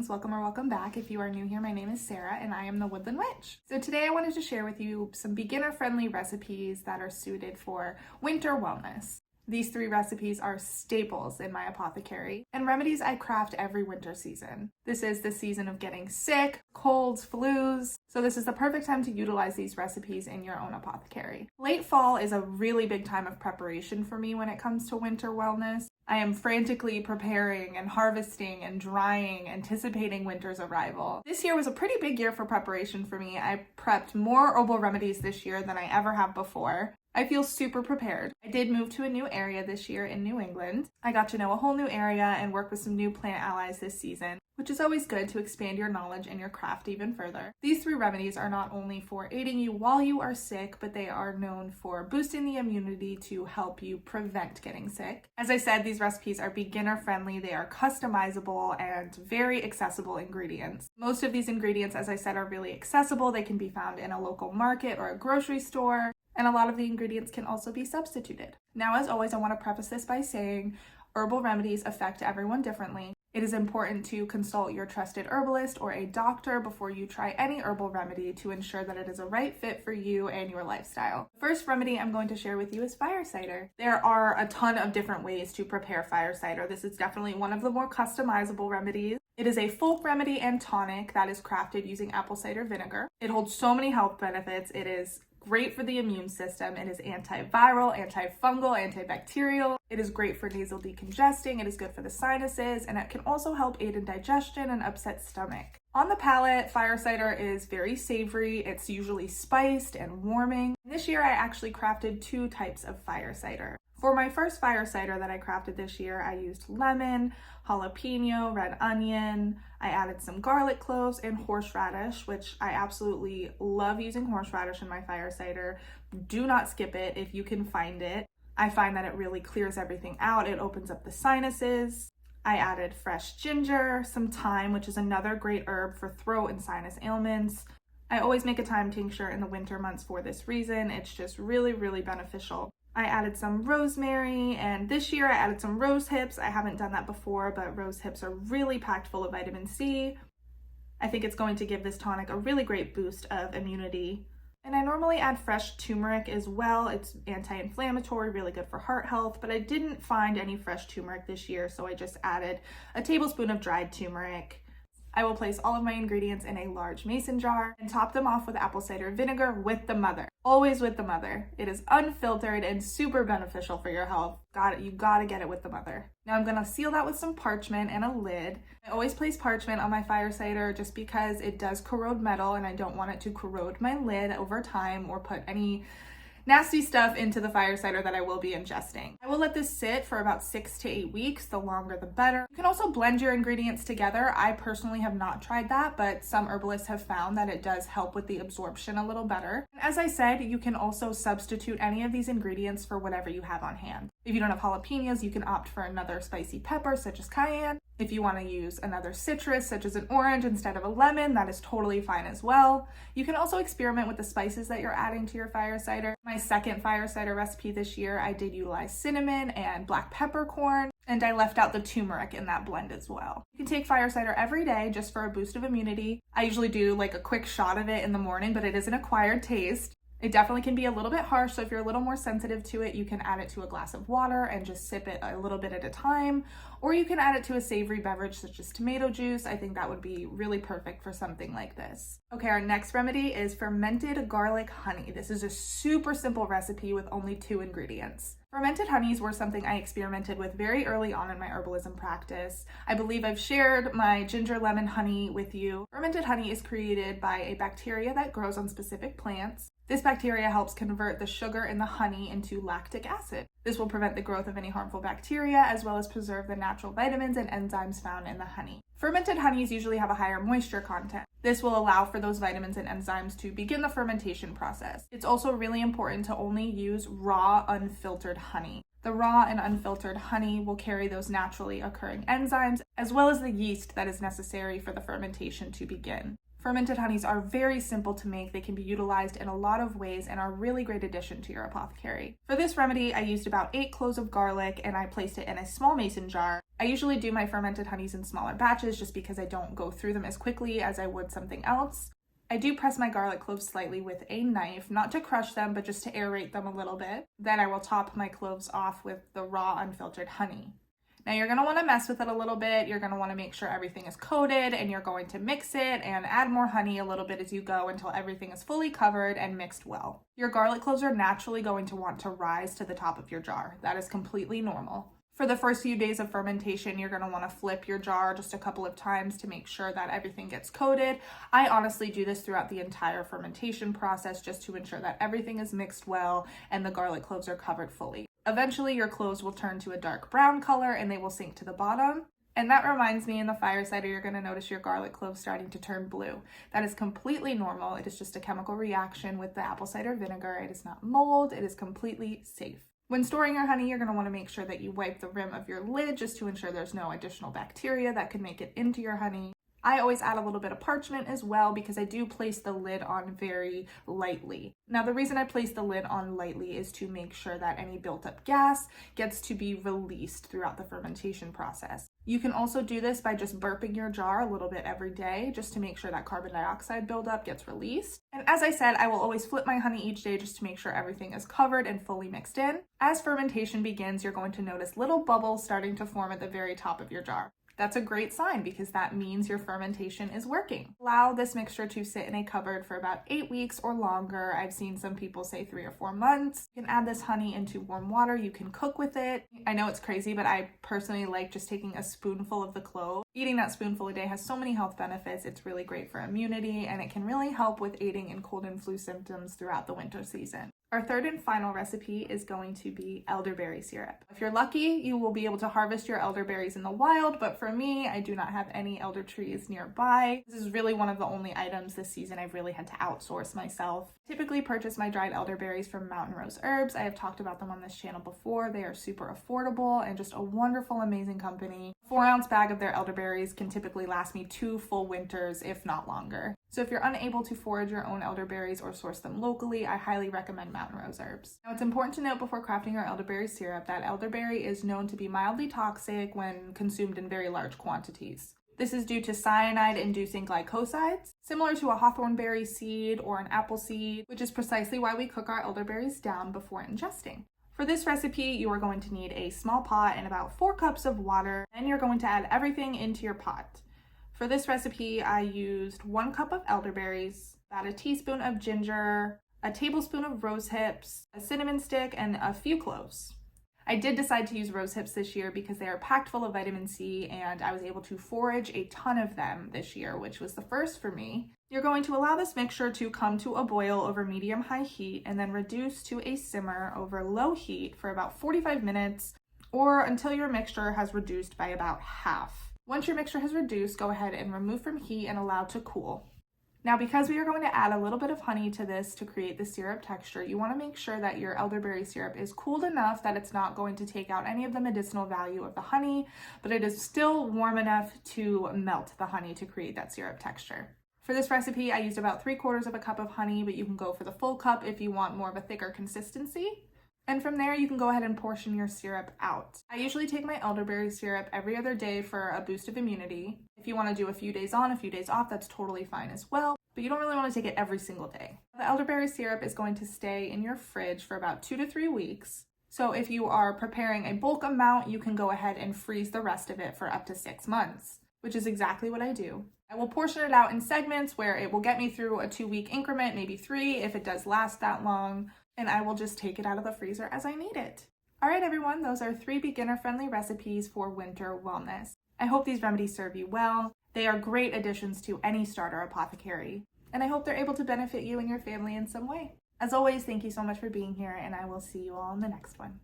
Greetings, welcome or welcome back. If you are new here, my name is Sarah and I am the Woodland Witch. So today I wanted to share with you some beginner-friendly recipes that are suited for winter wellness. These 3 recipes are staples in my apothecary and remedies I craft every winter season. This is the season of getting sick, colds, flus, so this is the perfect time to utilize these recipes in your own apothecary. Late fall is a really big time of preparation for me when it comes to winter wellness. I am frantically preparing and harvesting and drying, anticipating winter's arrival. This year was a pretty big year for preparation for me. I prepped more herbal remedies this year than I ever have before. I feel super prepared. I did move to a new area this year in New England. I got to know a whole new area and work with some new plant allies this season, which is always good to expand your knowledge and your craft even further. These 3 remedies are not only for aiding you while you are sick, but they are known for boosting the immunity to help you prevent getting sick. As I said, these recipes are beginner friendly, they are customizable and very accessible ingredients. Most of these ingredients, as I said, are really accessible. They can be found in a local market or a grocery store, and a lot of the ingredients can also be substituted. Now, as always, I want to preface this by saying herbal remedies affect everyone differently. It is important to consult your trusted herbalist or a doctor before you try any herbal remedy to ensure that it is a right fit for you and your lifestyle. The first remedy I'm going to share with you is fire cider. There are a ton of different ways to prepare fire cider. This is definitely one of the more customizable remedies. It is a folk remedy and tonic that is crafted using apple cider vinegar. It holds so many health benefits. It is great for the immune system. It is antiviral, antifungal, antibacterial. It is great for nasal decongesting. It is good for the sinuses, and it can also help aid in digestion and upset stomach. On the palate, fire cider is very savory. It's usually spiced and warming. This year, I actually crafted 2 types of fire cider. For my first fire cider that I crafted this year, I used lemon, jalapeno, red onion. I added some garlic cloves and horseradish, which I absolutely love using horseradish in my fire cider. Do not skip it if you can find it. I find that it really clears everything out. It opens up the sinuses. I added fresh ginger, some thyme, which is another great herb for throat and sinus ailments. I always make a thyme tincture in the winter months for this reason. It's just really, really beneficial. I added some rosemary, and this year I added some rose hips. I haven't done that before, but rose hips are really packed full of vitamin C. I think it's going to give this tonic a really great boost of immunity. And I normally add fresh turmeric as well. It's anti-inflammatory, really good for heart health, but I didn't find any fresh turmeric this year, so I just added a tablespoon of dried turmeric. I will place all of my ingredients in a large mason jar and top them off with apple cider vinegar with the mother. Always with the mother. It is unfiltered and super beneficial for your health. You gotta get it with the mother. Now I'm gonna seal that with some parchment and a lid. I always place parchment on my fire cider just because it does corrode metal and I don't want it to corrode my lid over time or put any nasty stuff into the fire cider that I will be ingesting. I will let this sit for about 6 to 8 weeks. The longer the better. You can also blend your ingredients together. I personally have not tried that, but some herbalists have found that it does help with the absorption a little better. And as I said, you can also substitute any of these ingredients for whatever you have on hand. If you don't have jalapenos, you can opt for another spicy pepper such as cayenne. If you want to use another citrus, such as an orange instead of a lemon, that is totally fine as well. You can also experiment with the spices that you're adding to your fire cider. My second fire cider recipe this year, I did utilize cinnamon and black peppercorn, and I left out the turmeric in that blend as well. You can take fire cider every day just for a boost of immunity. I usually do like a quick shot of it in the morning, but it is an acquired taste. It definitely can be a little bit harsh, so if you're a little more sensitive to it, you can add it to a glass of water and just sip it a little bit at a time, or you can add it to a savory beverage such as tomato juice. I think that would be really perfect for something like this. Okay, our next remedy is fermented garlic honey. This is a super simple recipe with only 2 ingredients. Fermented honeys were something I experimented with very early on in my herbalism practice. I believe I've shared my ginger lemon honey with you. Fermented honey is created by a bacteria that grows on specific plants. This bacteria helps convert the sugar in the honey into lactic acid. This will prevent the growth of any harmful bacteria as well as preserve the natural vitamins and enzymes found in the honey. Fermented honeys usually have a higher moisture content. This will allow for those vitamins and enzymes to begin the fermentation process. It's also really important to only use raw, unfiltered honey. The raw and unfiltered honey will carry those naturally occurring enzymes as well as the yeast that is necessary for the fermentation to begin. Fermented honeys are very simple to make. They can be utilized in a lot of ways and are a really great addition to your apothecary. For this remedy, I used about 8 cloves of garlic and I placed it in a small mason jar. I usually do my fermented honeys in smaller batches just because I don't go through them as quickly as I would something else. I do press my garlic cloves slightly with a knife, not to crush them, but just to aerate them a little bit. Then I will top my cloves off with the raw unfiltered honey. Now you're going to want to mess with it a little bit. You're going to want to make sure everything is coated, and you're going to mix it and add more honey a little bit as you go until everything is fully covered and mixed well. Your garlic cloves are naturally going to want to rise to the top of your jar. That is completely normal. For the first few days of fermentation, you're going to want to flip your jar just a couple of times to make sure that everything gets coated. I honestly do this throughout the entire fermentation process just to ensure that everything is mixed well and the garlic cloves are covered fully. Eventually, your cloves will turn to a dark brown color and they will sink to the bottom. And that reminds me, in the fire cider, you're going to notice your garlic cloves starting to turn blue. That is completely normal. It is just a chemical reaction with the apple cider vinegar. It is not mold. It is completely safe. When storing your honey, you're going to want to make sure that you wipe the rim of your lid just to ensure there's no additional bacteria that could make it into your honey. I always add a little bit of parchment as well because I do place the lid on very lightly. Now, the reason I place the lid on lightly is to make sure that any built up gas gets to be released throughout the fermentation process. You can also do this by just burping your jar a little bit every day just to make sure that carbon dioxide buildup gets released. And as I said, I will always flip my honey each day just to make sure everything is covered and fully mixed in. As fermentation begins, you're going to notice little bubbles starting to form at the very top of your jar. That's a great sign because that means your fermentation is working. Allow this mixture to sit in a cupboard for about 8 weeks or longer. I've seen some people say 3 or 4 months. You can add this honey into warm water. You can cook with it. I know it's crazy, but I personally like just taking a spoonful of the clove. Eating that spoonful a day has so many health benefits. It's really great for immunity and it can really help with aiding in cold and flu symptoms throughout the winter season. Our third and final recipe is going to be elderberry syrup. If you're lucky, you will be able to harvest your elderberries in the wild, but for me, I do not have any elder trees nearby. This is really one of the only items this season I've really had to outsource myself. I typically purchase my dried elderberries from Mountain Rose Herbs. I have talked about them on this channel before. They are super affordable and just a wonderful, amazing company. A 4-ounce bag of their elderberries can typically last me 2 full winters, if not longer. So if you're unable to forage your own elderberries or source them locally, I highly recommend Mountain Rose Herbs. Now, it's important to note before crafting your elderberry syrup that elderberry is known to be mildly toxic when consumed in very large quantities. This is due to cyanide-inducing glycosides, similar to a hawthornberry seed or an apple seed, which is precisely why we cook our elderberries down before ingesting. For this recipe, you are going to need a small pot and about 4 cups of water. Then you're going to add everything into your pot. For this recipe, I used 1 cup of elderberries, about a teaspoon of ginger, a tablespoon of rose hips, a cinnamon stick, and a few cloves. I did decide to use rose hips this year because they are packed full of vitamin C and I was able to forage a ton of them this year, which was the first for me. You're going to allow this mixture to come to a boil over medium-high heat and then reduce to a simmer over low heat for about 45 minutes or until your mixture has reduced by about half. Once your mixture has reduced, go ahead and remove from heat and allow to cool. Now, because we are going to add a little bit of honey to this to create the syrup texture, you want to make sure that your elderberry syrup is cooled enough that it's not going to take out any of the medicinal value of the honey, but it is still warm enough to melt the honey to create that syrup texture. For this recipe, I used about 3/4 of a cup of honey, but you can go for the full cup if you want more of a thicker consistency. And from there, you can go ahead and portion your syrup out. I usually take my elderberry syrup every other day for a boost of immunity. If you want to do a few days on, a few days off, that's totally fine as well, but you don't really want to take it every single day. The elderberry syrup is going to stay in your fridge for about 2 to 3 weeks. So if you are preparing a bulk amount, you can go ahead and freeze the rest of it for up to 6 months, which is exactly what I do. I will portion it out in segments where it will get me through a 2-week increment, maybe 3 if it does last that long. And I will just take it out of the freezer as I need it. All right, everyone, those are 3 beginner-friendly recipes for winter wellness. I hope these remedies serve you well. They are great additions to any starter apothecary, and I hope they're able to benefit you and your family in some way. As always, thank you so much for being here, and I will see you all in the next one.